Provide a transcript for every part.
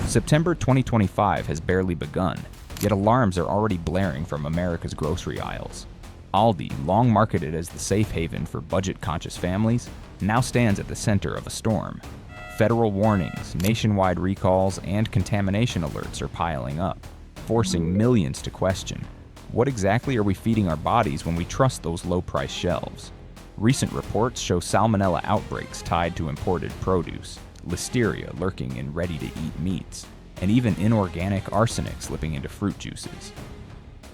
September 2025 has barely begun, yet alarms are already blaring from America's grocery aisles. Aldi, long marketed as the safe haven for budget-conscious families, now stands at the center of a storm. Federal warnings, nationwide recalls, and contamination alerts are piling up, forcing millions to question, what exactly are we feeding our bodies when we trust those low-price shelves? Recent reports show salmonella outbreaks tied to imported produce, listeria lurking in ready-to-eat meats, and even inorganic arsenic slipping into fruit juices.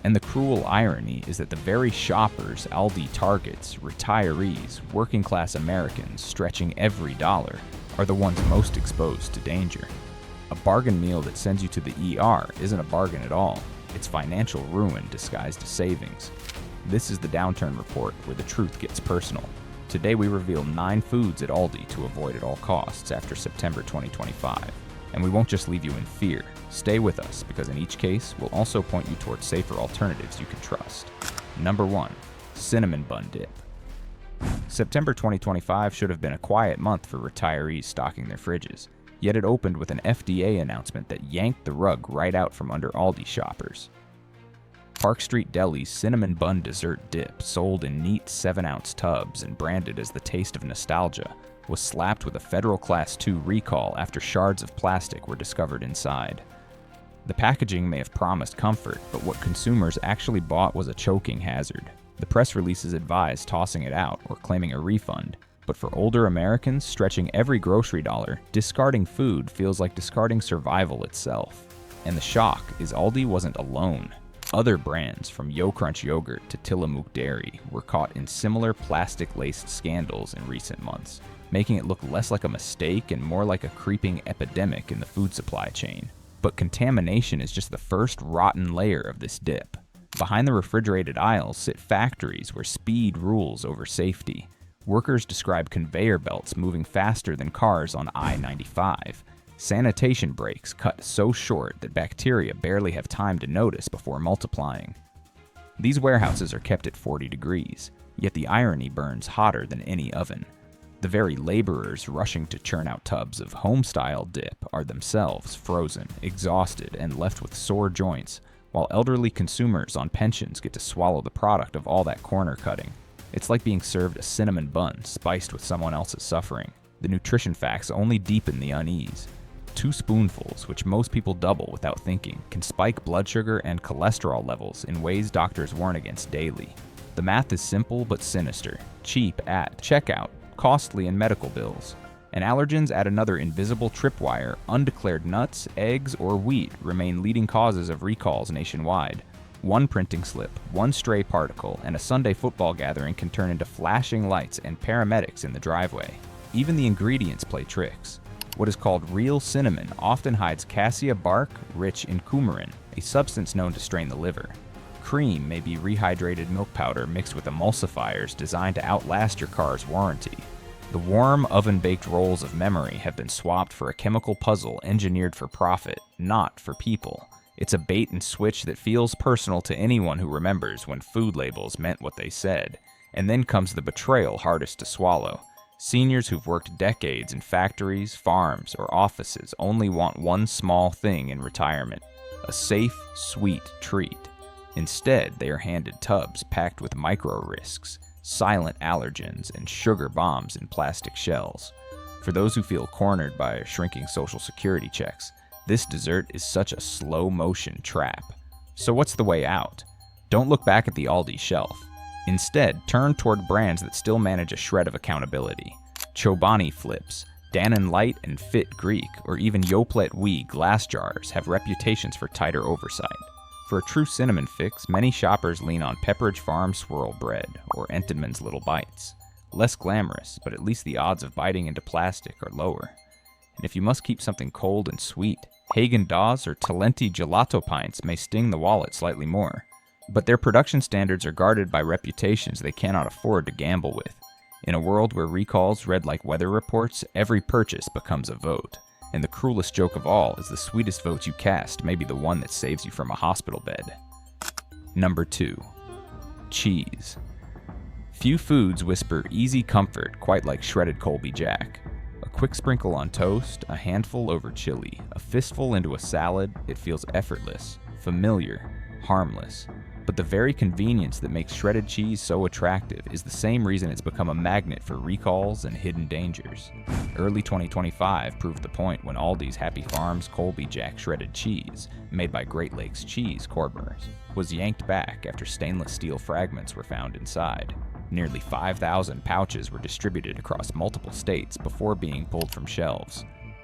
And the cruel irony is that the very shoppers Aldi targets, retirees, working-class Americans stretching every dollar, are the ones most exposed to danger. A bargain meal that sends you to the ER isn't a bargain at all. It's financial ruin disguised as savings. This is the Downturn Report, where the truth gets personal. Today we reveal 9 foods at Aldi to avoid at all costs after September 2025. And we won't just leave you in fear. Stay with us, because in each case, we'll also point you towards safer alternatives you can trust. Number 1. Cinnamon Bun Dip. September 2025 should have been a quiet month for retirees stocking their fridges, yet it opened with an FDA announcement that yanked the rug right out from under Aldi shoppers. Park Street Deli's Cinnamon Bun Dessert Dip, sold in neat 7-ounce tubs and branded as the taste of nostalgia, was slapped with a federal Class 2 recall after shards of plastic were discovered inside. The packaging may have promised comfort, but what consumers actually bought was a choking hazard. The press releases advised tossing it out or claiming a refund, but for older Americans stretching every grocery dollar, discarding food feels like discarding survival itself. And the shock is Aldi wasn't alone. Other brands, from Yo Crunch yogurt to Tillamook dairy, were caught in similar plastic-laced scandals in recent months, making it look less like a mistake and more like a creeping epidemic in the food supply chain. But contamination is just the first rotten layer of this dip. Behind the refrigerated aisles sit factories where speed rules over safety. Workers describe conveyor belts moving faster than cars on I-95. Sanitation breaks cut so short that bacteria barely have time to notice before multiplying. These warehouses are kept at 40 degrees, yet the irony burns hotter than any oven. The very laborers rushing to churn out tubs of home-style dip are themselves frozen, exhausted, and left with sore joints, while elderly consumers on pensions get to swallow the product of all that corner cutting. It's like being served a cinnamon bun spiced with someone else's suffering. The nutrition facts only deepen the unease. 2 spoonfuls, which most people double without thinking, can spike blood sugar and cholesterol levels in ways doctors warn against daily. The math is simple but sinister. Cheap at checkout, costly in medical bills. And allergens add another invisible tripwire. Undeclared nuts, eggs, or wheat remain leading causes of recalls nationwide. One printing slip, one stray particle, and a Sunday football gathering can turn into flashing lights and paramedics in the driveway. Even the ingredients play tricks. What is called real cinnamon often hides cassia bark rich in coumarin, a substance known to strain the liver. Cream may be rehydrated milk powder mixed with emulsifiers designed to outlast your car's warranty. The warm, oven-baked rolls of memory have been swapped for a chemical puzzle engineered for profit, not for people. It's a bait and switch that feels personal to anyone who remembers when food labels meant what they said. And then comes the betrayal hardest to swallow. Seniors who've worked decades in factories, farms, or offices only want one small thing in retirement: a safe, sweet treat. Instead, they are handed tubs packed with micro-risks, silent allergens, and sugar bombs in plastic shells. For those who feel cornered by shrinking social security checks, this dessert is such a slow-motion trap. So what's the way out? Don't look back at the Aldi shelf. Instead, turn toward brands that still manage a shred of accountability. Chobani Flips, Dannon Light and Fit Greek, or even Yoplait Wee glass jars have reputations for tighter oversight. For a true cinnamon fix, many shoppers lean on Pepperidge Farm Swirl Bread or Entenmann's Little Bites. Less glamorous, but at least the odds of biting into plastic are lower. And if you must keep something cold and sweet, Haagen-Dazs or Talenti gelato pints may sting the wallet slightly more. But their production standards are guarded by reputations they cannot afford to gamble with. In a world where recalls read like weather reports, every purchase becomes a vote. And the cruelest joke of all is the sweetest vote you cast may be the one that saves you from a hospital bed. Number 2. Cheese. Few foods whisper easy comfort quite like shredded Colby Jack. A quick sprinkle on toast, a handful over chili, a fistful into a salad, it feels effortless, familiar, harmless. But the very convenience that makes shredded cheese so attractive is the same reason it's become a magnet for recalls and hidden dangers. Early 2025 proved the point when Aldi's Happy Farms Colby Jack shredded cheese, made by Great Lakes Cheese Cormers, was yanked back after stainless steel fragments were found inside. Nearly 5,000 pouches were distributed across multiple states before being pulled from shelves.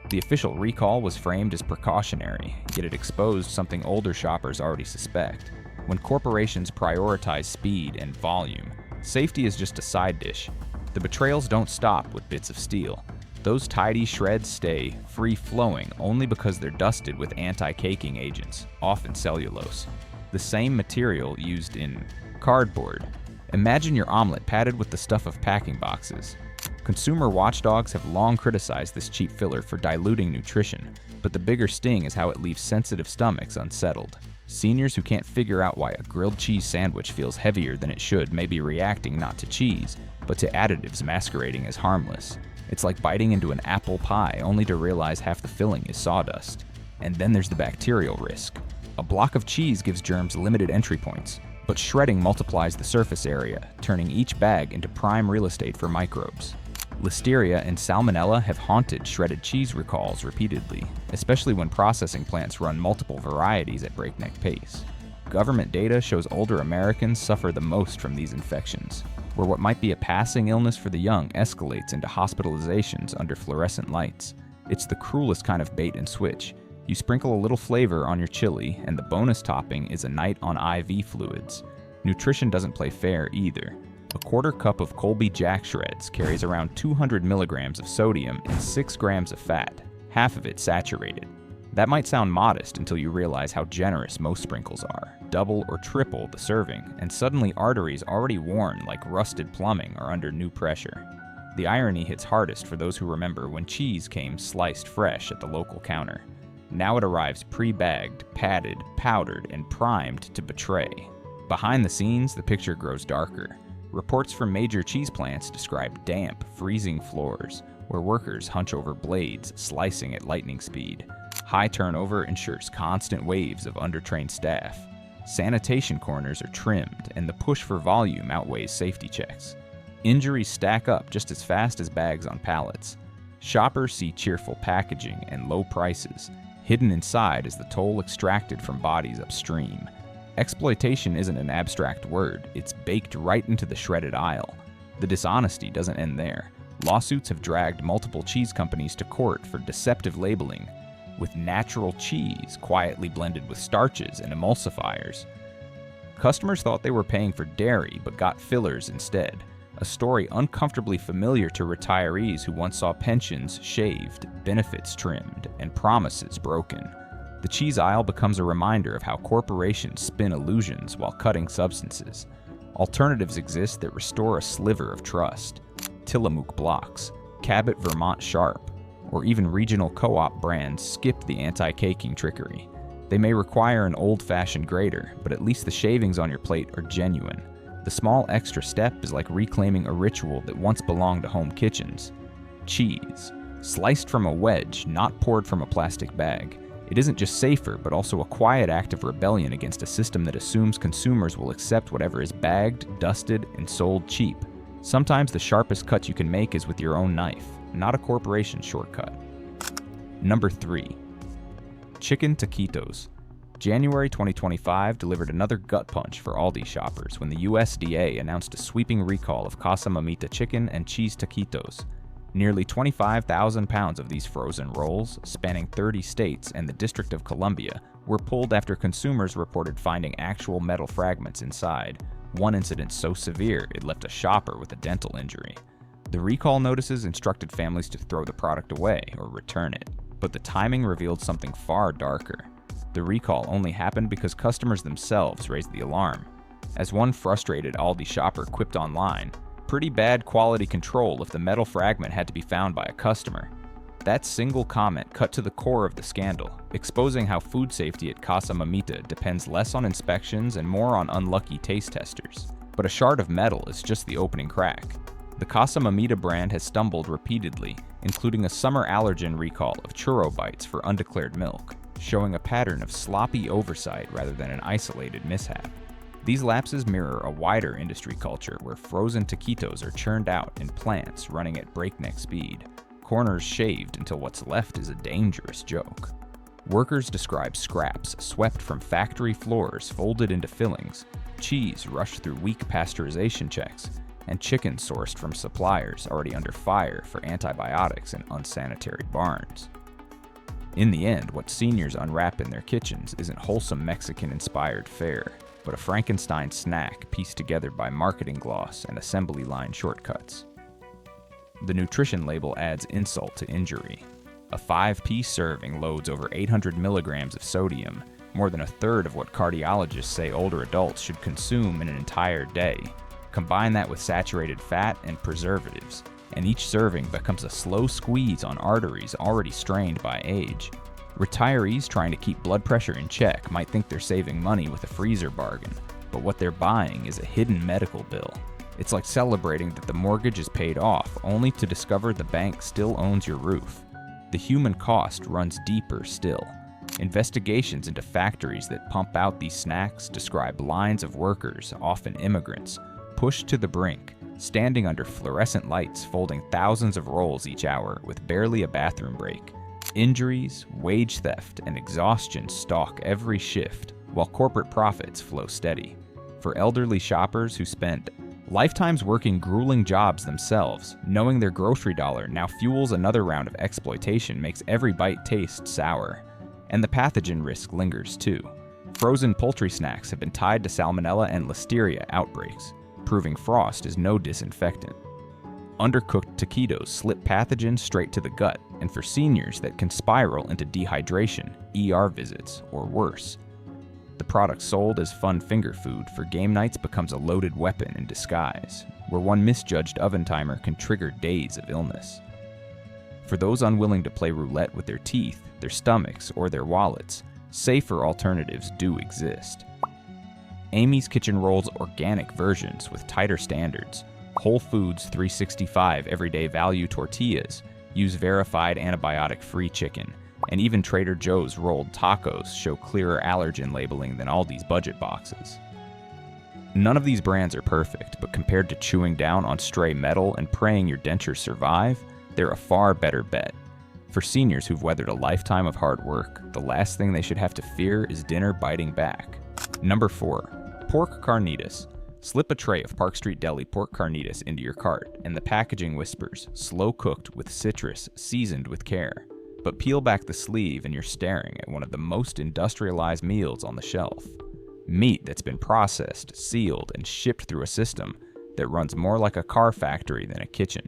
The official recall was framed as precautionary, yet it exposed something older shoppers already suspect. When corporations prioritize speed and volume, safety is just a side dish. The betrayals don't stop with bits of steel. Those tidy shreds stay free-flowing only because they're dusted with anti-caking agents, often cellulose, the same material used in cardboard. Imagine your omelet padded with the stuff of packing boxes. Consumer watchdogs have long criticized this cheap filler for diluting nutrition, but the bigger sting is how it leaves sensitive stomachs unsettled. Seniors who can't figure out why a grilled cheese sandwich feels heavier than it should may be reacting not to cheese, but to additives masquerading as harmless. It's like biting into an apple pie only to realize half the filling is sawdust. And then there's the bacterial risk. A block of cheese gives germs limited entry points, but shredding multiplies the surface area, turning each bag into prime real estate for microbes. Listeria and salmonella have haunted shredded cheese recalls repeatedly, especially when processing plants run multiple varieties at breakneck pace. Government data shows older Americans suffer the most from these infections, where what might be a passing illness for the young escalates into hospitalizations under fluorescent lights. It's the cruelest kind of bait and switch. You sprinkle a little flavor on your chili, and the bonus topping is a night on IV fluids. Nutrition doesn't play fair either. A quarter cup of Colby Jack shreds carries around 200 milligrams of sodium and 6 grams of fat, half of it saturated. That might sound modest until you realize how generous most sprinkles are. Double or triple the serving, and suddenly arteries already worn like rusted plumbing are under new pressure. The irony hits hardest for those who remember when cheese came sliced fresh at the local counter. Now it arrives pre-bagged, padded, powdered, and primed to betray. Behind the scenes, the picture grows darker. Reports from major cheese plants describe damp, freezing floors, where workers hunch over blades, slicing at lightning speed. High turnover ensures constant waves of undertrained staff. Sanitation corners are trimmed, and the push for volume outweighs safety checks. Injuries stack up just as fast as bags on pallets. Shoppers see cheerful packaging and low prices. Hidden inside is the toll extracted from bodies upstream. Exploitation isn't an abstract word, it's baked right into the shredded aisle. The dishonesty doesn't end there. Lawsuits have dragged multiple cheese companies to court for deceptive labeling, with natural cheese quietly blended with starches and emulsifiers. Customers thought they were paying for dairy, but got fillers instead. A story uncomfortably familiar to retirees who once saw pensions shaved, benefits trimmed, and promises broken. The cheese aisle becomes a reminder of how corporations spin illusions while cutting substances. Alternatives exist that restore a sliver of trust. Tillamook blocks, Cabot Vermont Sharp, or even regional co-op brands skip the anti-caking trickery. They may require an old-fashioned grater, but at least the shavings on your plate are genuine. The small extra step is like reclaiming a ritual that once belonged to home kitchens. Cheese, sliced from a wedge, not poured from a plastic bag. It isn't just safer, but also a quiet act of rebellion against a system that assumes consumers will accept whatever is bagged, dusted, and sold cheap. Sometimes the sharpest cut you can make is with your own knife, not a corporation shortcut. Number 3. Chicken taquitos. January 2025 delivered another gut punch for Aldi shoppers when the USDA announced a sweeping recall of Casa Mamita chicken and cheese taquitos. Nearly 25,000 pounds of these frozen rolls, spanning 30 states and the District of Columbia, were pulled after consumers reported finding actual metal fragments inside, one incident so severe it left a shopper with a dental injury. The recall notices instructed families to throw the product away or return it, but the timing revealed something far darker. The recall only happened because customers themselves raised the alarm. As one frustrated Aldi shopper quipped online, "Pretty bad quality control if the metal fragment had to be found by a customer." That single comment cut to the core of the scandal, exposing how food safety at Casa Mamita depends less on inspections and more on unlucky taste testers. But a shard of metal is just the opening crack. The Casa Mamita brand has stumbled repeatedly, including a summer allergen recall of churro bites for undeclared milk, showing a pattern of sloppy oversight rather than an isolated mishap. These lapses mirror a wider industry culture where frozen taquitos are churned out in plants running at breakneck speed, corners shaved until what's left is a dangerous joke. Workers describe scraps swept from factory floors folded into fillings, cheese rushed through weak pasteurization checks, and chicken sourced from suppliers already under fire for antibiotics in unsanitary barns. In the end, what seniors unwrap in their kitchens isn't wholesome Mexican-inspired fare, but a Frankenstein snack pieced together by marketing gloss and assembly line shortcuts. The nutrition label adds insult to injury. A 5-piece serving loads over 800 milligrams of sodium, more than a third of what cardiologists say older adults should consume in an entire day. Combine that with saturated fat and preservatives, and each serving becomes a slow squeeze on arteries already strained by age. Retirees trying to keep blood pressure in check might think they're saving money with a freezer bargain, but what they're buying is a hidden medical bill. It's like celebrating that the mortgage is paid off only to discover the bank still owns your roof. The human cost runs deeper still. Investigations into factories that pump out these snacks describe lines of workers, often immigrants, pushed to the brink, standing under fluorescent lights folding thousands of rolls each hour with barely a bathroom break. Injuries, wage theft, and exhaustion stalk every shift, while corporate profits flow steady. For elderly shoppers who spend lifetimes working grueling jobs themselves, knowing their grocery dollar now fuels another round of exploitation makes every bite taste sour. And the pathogen risk lingers too. Frozen poultry snacks have been tied to salmonella and listeria outbreaks, proving frost is no disinfectant. Undercooked taquitos slip pathogens straight to the gut, and for seniors that can spiral into dehydration, ER visits, or worse. The product sold as fun finger food for game nights becomes a loaded weapon in disguise, where one misjudged oven timer can trigger days of illness. For those unwilling to play roulette with their teeth, their stomachs, or their wallets, safer alternatives do exist. Amy's Kitchen Rolls organic versions with tighter standards, Whole Foods 365 everyday value tortillas, use verified antibiotic-free chicken, and even Trader Joe's rolled tacos show clearer allergen labeling than Aldi's budget boxes. None of these brands are perfect, but compared to chewing down on stray metal and praying your dentures survive, they're a far better bet. For seniors who've weathered a lifetime of hard work, the last thing they should have to fear is dinner biting back. Number 4. Pork carnitas. Slip a tray of Park Street Deli pork carnitas into your cart, and the packaging whispers, slow cooked with citrus, seasoned with care. But peel back the sleeve and you're staring at one of the most industrialized meals on the shelf. Meat that's been processed, sealed, and shipped through a system that runs more like a car factory than a kitchen.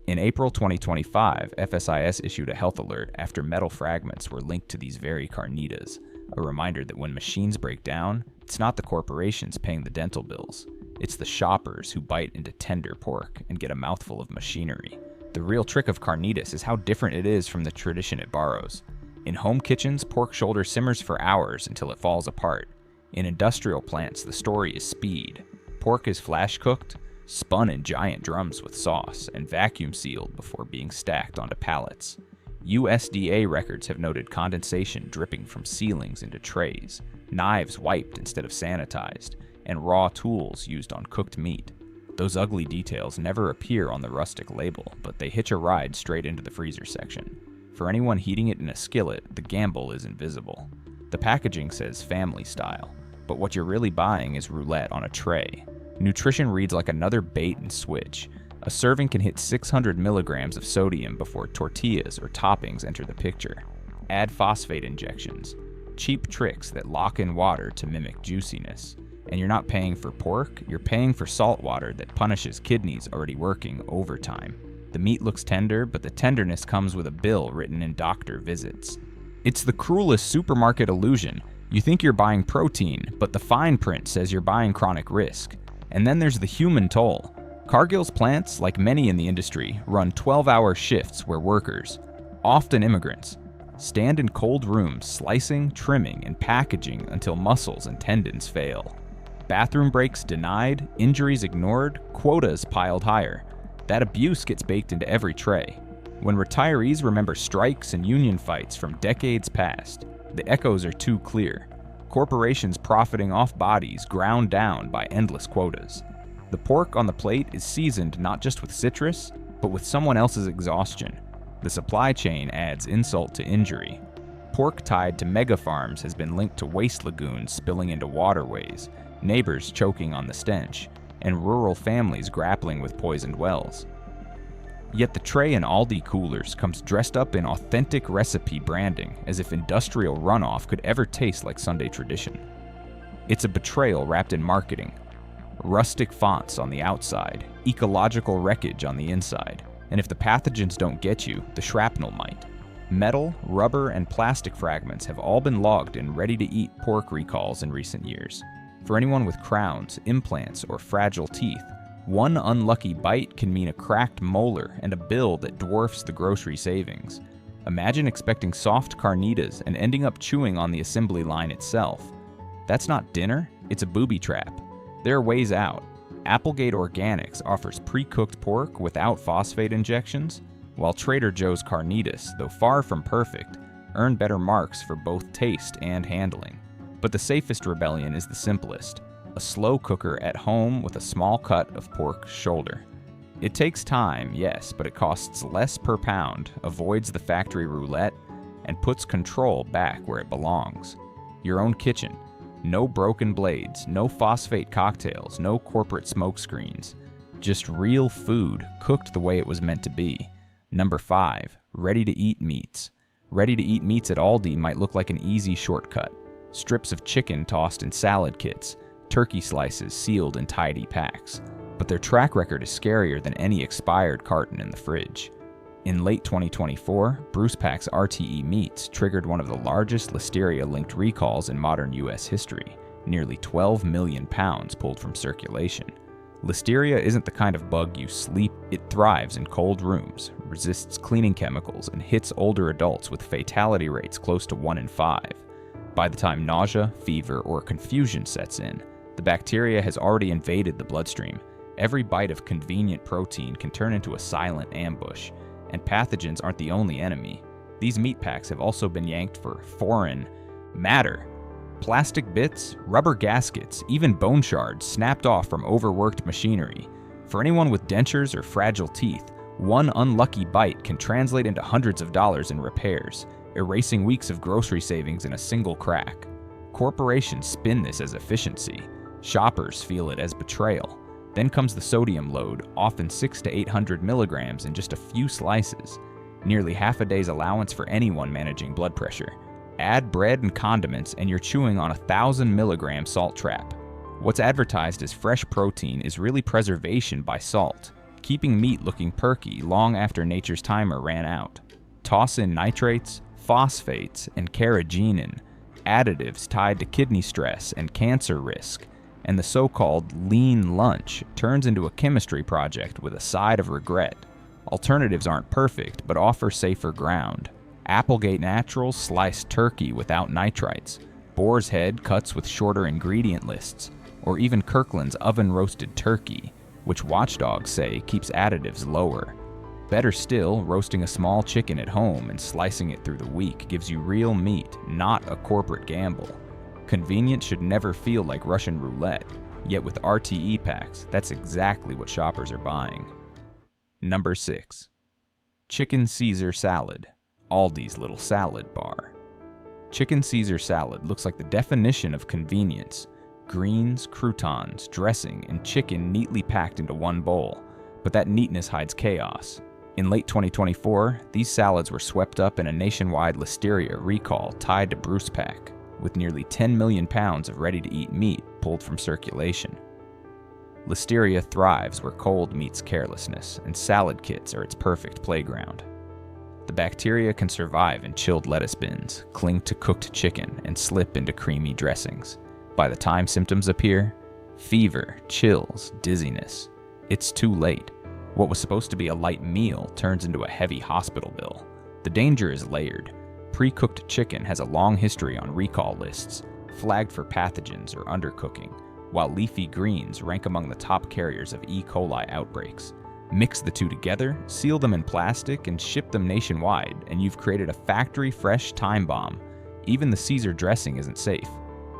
In April 2025, FSIS issued a health alert after metal fragments were linked to these very carnitas, a reminder that when machines break down, it's not the corporations paying the dental bills. It's the shoppers who bite into tender pork and get a mouthful of machinery. The real trick of carnitas is how different it is from the tradition it borrows. In home kitchens, pork shoulder simmers for hours until it falls apart. In industrial plants, the story is speed. Pork is flash cooked, spun in giant drums with sauce, and vacuum sealed before being stacked onto pallets. USDA records have noted condensation dripping from ceilings into trays, knives wiped instead of sanitized, and raw tools used on cooked meat. Those ugly details never appear on the rustic label, but they hitch a ride straight into the freezer section. For anyone heating it in a skillet, the gamble is invisible. The packaging says family style, but what you're really buying is roulette on a tray. Nutrition reads like another bait and switch. A serving can hit 600 milligrams of sodium before tortillas or toppings enter the picture. Add phosphate injections, cheap tricks that lock in water to mimic juiciness. And you're not paying for pork, you're paying for salt water that punishes kidneys already working overtime. The meat looks tender, but the tenderness comes with a bill written in doctor visits. It's the cruelest supermarket illusion. You think you're buying protein, but the fine print says you're buying chronic risk. And then there's the human toll. Cargill's plants, like many in the industry, run 12-hour shifts where workers, often immigrants, stand in cold rooms slicing, trimming, and packaging until muscles and tendons fail. Bathroom breaks denied, injuries ignored, quotas piled higher. That abuse gets baked into every tray. When retirees remember strikes and union fights from decades past, the echoes are too clear. Corporations profiting off bodies ground down by endless quotas. The pork on the plate is seasoned not just with citrus, but with someone else's exhaustion. The supply chain adds insult to injury. Pork tied to mega farms has been linked to waste lagoons spilling into waterways, neighbors choking on the stench, and rural families grappling with poisoned wells. Yet the tray in Aldi coolers comes dressed up in authentic recipe branding, as if industrial runoff could ever taste like Sunday tradition. It's a betrayal wrapped in marketing. Rustic fonts on the outside, ecological wreckage on the inside, and if the pathogens don't get you, the shrapnel might. Metal, rubber, and plastic fragments have all been logged in ready-to-eat pork recalls in recent years. For anyone with crowns, implants, or fragile teeth, one unlucky bite can mean a cracked molar and a bill that dwarfs the grocery savings. Imagine expecting soft carnitas and ending up chewing on the assembly line itself. That's not dinner, it's a booby trap. There are ways out. Applegate Organics offers pre-cooked pork without phosphate injections, while Trader Joe's carnitas, though far from perfect, earn better marks for both taste and handling. But the safest rebellion is the simplest. A slow cooker at home with a small cut of pork shoulder. It takes time, yes, but it costs less per pound, avoids the factory roulette, and puts control back where it belongs. Your own kitchen. No broken blades, no phosphate cocktails, no corporate smoke screens. Just real food cooked the way it was meant to be. Number 5, ready-to-eat meats. Ready-to-eat meats at Aldi might look like an easy shortcut. Strips of chicken tossed in salad kits, turkey slices sealed in tidy packs, but their track record is scarier than any expired carton in the fridge. In late 2024, Bruce Pack's RTE meats triggered one of the largest listeria-linked recalls in modern U.S. history, nearly 12 million pounds pulled from circulation. Listeria isn't the kind of bug you sleep, it thrives in cold rooms, resists cleaning chemicals, and hits older adults with fatality rates close to 1 in 5. By the time nausea, fever, or confusion sets in, the bacteria has already invaded the bloodstream. Every bite of convenient protein can turn into a silent ambush, and pathogens aren't the only enemy. These meat packs have also been yanked for foreign matter. Plastic bits, rubber gaskets, even bone shards snapped off from overworked machinery. For anyone with dentures or fragile teeth, one unlucky bite can translate into hundreds of dollars in repairs, erasing weeks of grocery savings in a single crack. Corporations spin this as efficiency. Shoppers feel it as betrayal. Then comes the sodium load, often 600 to 800 milligrams in just a few slices. Nearly half a day's allowance for anyone managing blood pressure. Add bread and condiments and you're chewing on 1,000 milligram salt trap. What's advertised as fresh protein is really preservation by salt, keeping meat looking perky long after nature's timer ran out. Toss in nitrates, phosphates, and carrageenan, additives tied to kidney stress and cancer risk, and the so-called lean lunch turns into a chemistry project with a side of regret. Alternatives aren't perfect, but offer safer ground. Applegate Naturals sliced turkey without nitrites, Boar's Head cuts with shorter ingredient lists, or even Kirkland's oven-roasted turkey, which watchdogs say keeps additives lower. Better still, roasting a small chicken at home and slicing it through the week gives you real meat, not a corporate gamble. Convenience should never feel like Russian roulette, yet with RTE packs, that's exactly what shoppers are buying. Number 6. Chicken Caesar salad, Aldi's little salad bar. Chicken Caesar salad looks like the definition of convenience. Greens, croutons, dressing, and chicken neatly packed into one bowl, but that neatness hides chaos. In late 2024, these salads were swept up in a nationwide listeria recall tied to Bruce Pack, with nearly 10 million pounds of ready-to-eat meat pulled from circulation. Listeria thrives where cold meets carelessness, and salad kits are its perfect playground. The bacteria can survive in chilled lettuce bins, cling to cooked chicken, and slip into creamy dressings. By the time symptoms appear, fever, chills, dizziness, it's too late. What was supposed to be a light meal turns into a heavy hospital bill. The danger is layered. Pre-cooked chicken has a long history on recall lists, flagged for pathogens or undercooking, while leafy greens rank among the top carriers of E. coli outbreaks. Mix the two together, seal them in plastic, and ship them nationwide, and you've created a factory-fresh time bomb. Even the Caesar dressing isn't safe.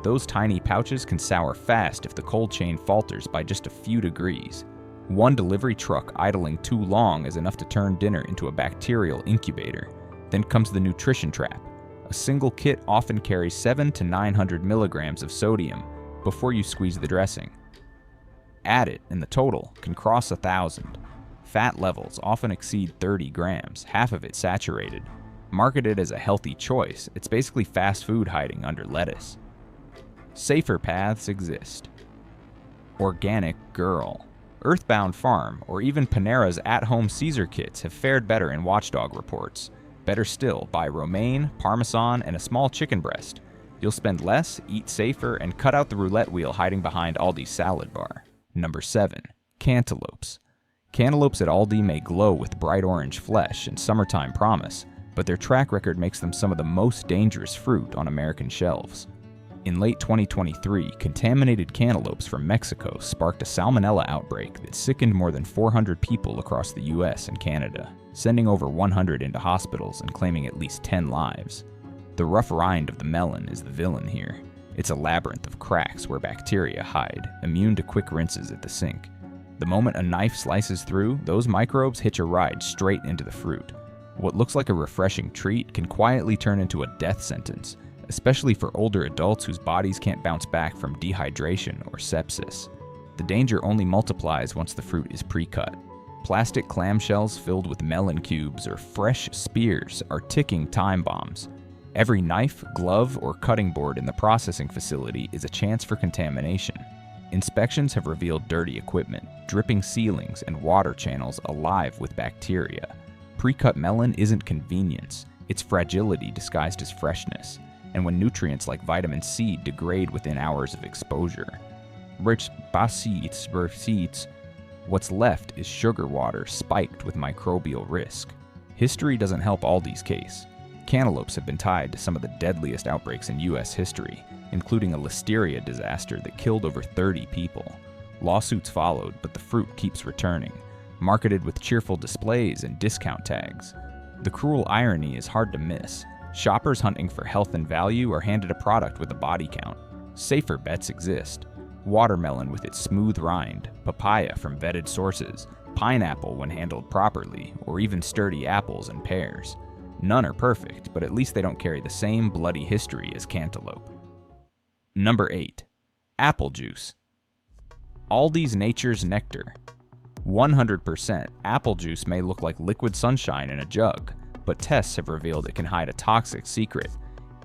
Those tiny pouches can sour fast if the cold chain falters by just a few degrees. One delivery truck idling too long is enough to turn dinner into a bacterial incubator. Then comes the nutrition trap. A single kit often carries 700 to 900 milligrams of sodium before you squeeze the dressing. Add it, and the total can cross 1,000. Fat levels often exceed 30 grams, half of it saturated. Marketed as a healthy choice, it's basically fast food hiding under lettuce. Safer paths exist. Organic Girl, Earthbound Farm, or even Panera's at-home Caesar kits have fared better in watchdog reports. Better still, buy romaine, parmesan, and a small chicken breast. You'll spend less, eat safer, and cut out the roulette wheel hiding behind Aldi's salad bar. Number 7. Cantaloupes. Cantaloupes at Aldi may glow with bright orange flesh and summertime promise, but their track record makes them some of the most dangerous fruit on American shelves. In late 2023, contaminated cantaloupes from Mexico sparked a salmonella outbreak that sickened more than 400 people across the US and Canada, sending over 100 into hospitals and claiming at least 10 lives. The rough rind of the melon is the villain here. It's a labyrinth of cracks where bacteria hide, immune to quick rinses at the sink. The moment a knife slices through, those microbes hitch a ride straight into the fruit. What looks like a refreshing treat can quietly turn into a death sentence, especially for older adults whose bodies can't bounce back from dehydration or sepsis. The danger only multiplies once the fruit is pre-cut. Plastic clamshells filled with melon cubes or fresh spears are ticking time bombs. Every knife, glove, or cutting board in the processing facility is a chance for contamination. Inspections have revealed dirty equipment, dripping ceilings, and water channels alive with bacteria. Pre-cut melon isn't convenience, it's fragility disguised as freshness, and when nutrients like vitamin C degrade within hours of exposure. What's left is sugar water spiked with microbial risk. History doesn't help Aldi's case. Cantaloupes have been tied to some of the deadliest outbreaks in U.S. history, including a listeria disaster that killed over 30 people. Lawsuits followed, but the fruit keeps returning, marketed with cheerful displays and discount tags. The cruel irony is hard to miss. Shoppers hunting for health and value are handed a product with a body count. Safer bets exist. Watermelon with its smooth rind, papaya from vetted sources, pineapple when handled properly, or even sturdy apples and pears. None are perfect, but at least they don't carry the same bloody history as cantaloupe. Number 8. Apple juice. Aldi's Nature's Nectar. 100% apple juice may look like liquid sunshine in a jug, but tests have revealed it can hide a toxic secret: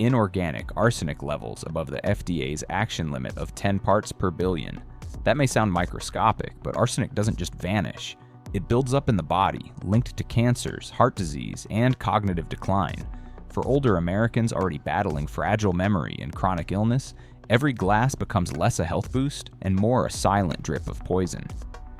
inorganic arsenic levels above the FDA's action limit of 10 parts per billion. That may sound microscopic, but arsenic doesn't just vanish. It builds up in the body, linked to cancers, heart disease, and cognitive decline. For older Americans already battling fragile memory and chronic illness, every glass becomes less a health boost and more a silent drip of poison.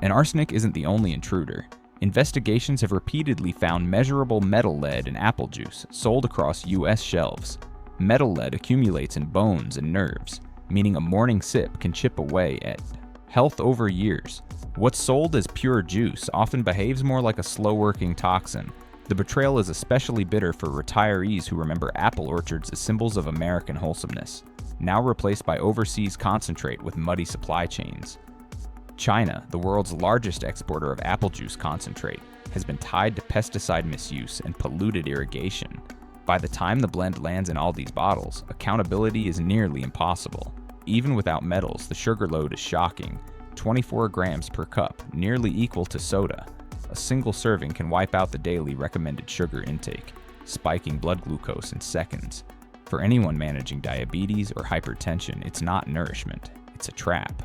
And arsenic isn't the only intruder. Investigations have repeatedly found measurable metal lead in apple juice sold across U.S. shelves. Metal lead accumulates in bones and nerves, meaning a morning sip can chip away at health over years. What's sold as pure juice often behaves more like a slow-working toxin. The betrayal is especially bitter for retirees who remember apple orchards as symbols of American wholesomeness, now replaced by overseas concentrate with muddy supply chains. China, the world's largest exporter of apple juice concentrate, has been tied to pesticide misuse and polluted irrigation. By the time the blend lands in Aldi's bottles, accountability is nearly impossible. Even without metals, the sugar load is shocking: 24 grams per cup, nearly equal to soda. A single serving can wipe out the daily recommended sugar intake, spiking blood glucose in seconds. For anyone managing diabetes or hypertension, it's not nourishment, it's a trap.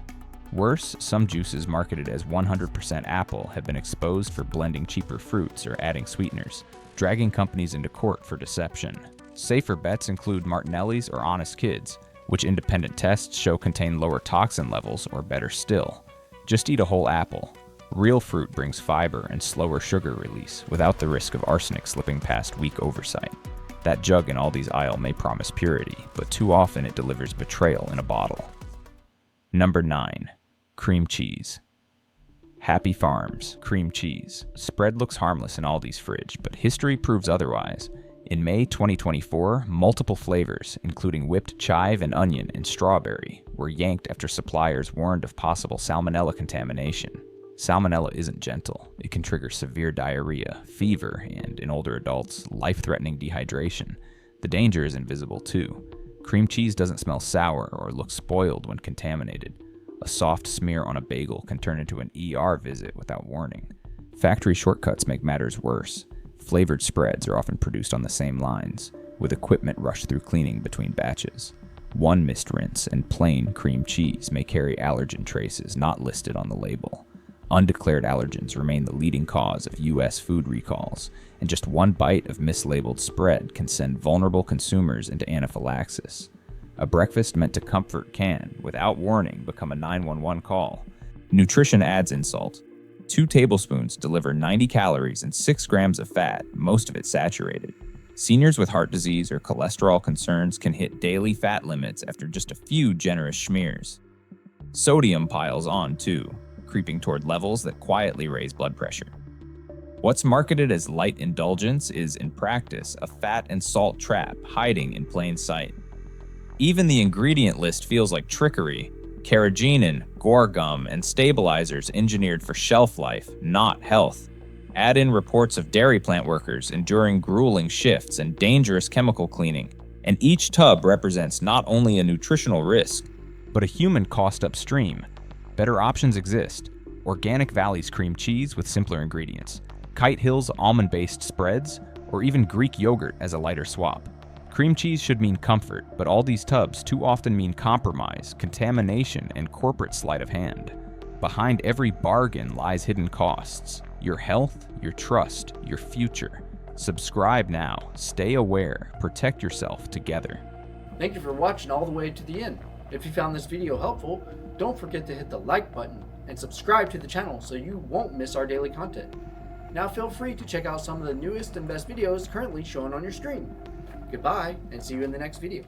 Worse, some juices marketed as 100% apple have been exposed for blending cheaper fruits or adding sweeteners, dragging companies into court for deception. Safer bets include Martinelli's or Honest Kids, which independent tests show contain lower toxin levels, or better still, just eat a whole apple. Real fruit brings fiber and slower sugar release without the risk of arsenic slipping past weak oversight. That jug in Aldi's aisle may promise purity, but too often it delivers betrayal in a bottle. Number 9. Cream cheese. Happy Farms cream cheese. Spread looks harmless in Aldi's fridge, but history proves otherwise. In May 2024, multiple flavors, including whipped chive and onion and strawberry, were yanked after suppliers warned of possible salmonella contamination. Salmonella isn't gentle. It can trigger severe diarrhea, fever, and, in older adults, life-threatening dehydration. The danger is invisible, too. Cream cheese doesn't smell sour or look spoiled when contaminated. A soft smear on a bagel can turn into an ER visit without warning. Factory shortcuts make matters worse. Flavored spreads are often produced on the same lines, with equipment rushed through cleaning between batches. One missed rinse and plain cream cheese may carry allergen traces not listed on the label. Undeclared allergens remain the leading cause of U.S. food recalls, and just one bite of mislabeled spread can send vulnerable consumers into anaphylaxis. A breakfast meant to comfort can, without warning, become a 911 call. Nutrition adds insult. 2 tablespoons deliver 90 calories and 6 grams of fat, most of it saturated. Seniors with heart disease or cholesterol concerns can hit daily fat limits after just a few generous schmears. Sodium piles on, too, creeping toward levels that quietly raise blood pressure. What's marketed as light indulgence is, in practice, a fat and salt trap hiding in plain sight. Even the ingredient list feels like trickery. Carrageenan, guar gum, and stabilizers engineered for shelf life, not health. Add in reports of dairy plant workers enduring grueling shifts and dangerous chemical cleaning, and each tub represents not only a nutritional risk, but a human cost upstream. Better options exist. Organic Valley's cream cheese with simpler ingredients, Kite Hill's almond-based spreads, or even Greek yogurt as a lighter swap. Cream cheese should mean comfort, but Aldi's tubs too often mean compromise, contamination, and corporate sleight of hand. Behind every bargain lies hidden costs. Your health, your trust, your future. Subscribe now. Stay aware. Protect yourself together. Thank you for watching all the way to the end. If you found this video helpful, don't forget to hit the like button and subscribe to the channel so you won't miss our daily content. Now feel free to check out some of the newest and best videos currently shown on your screen. Goodbye, and see you in the next video.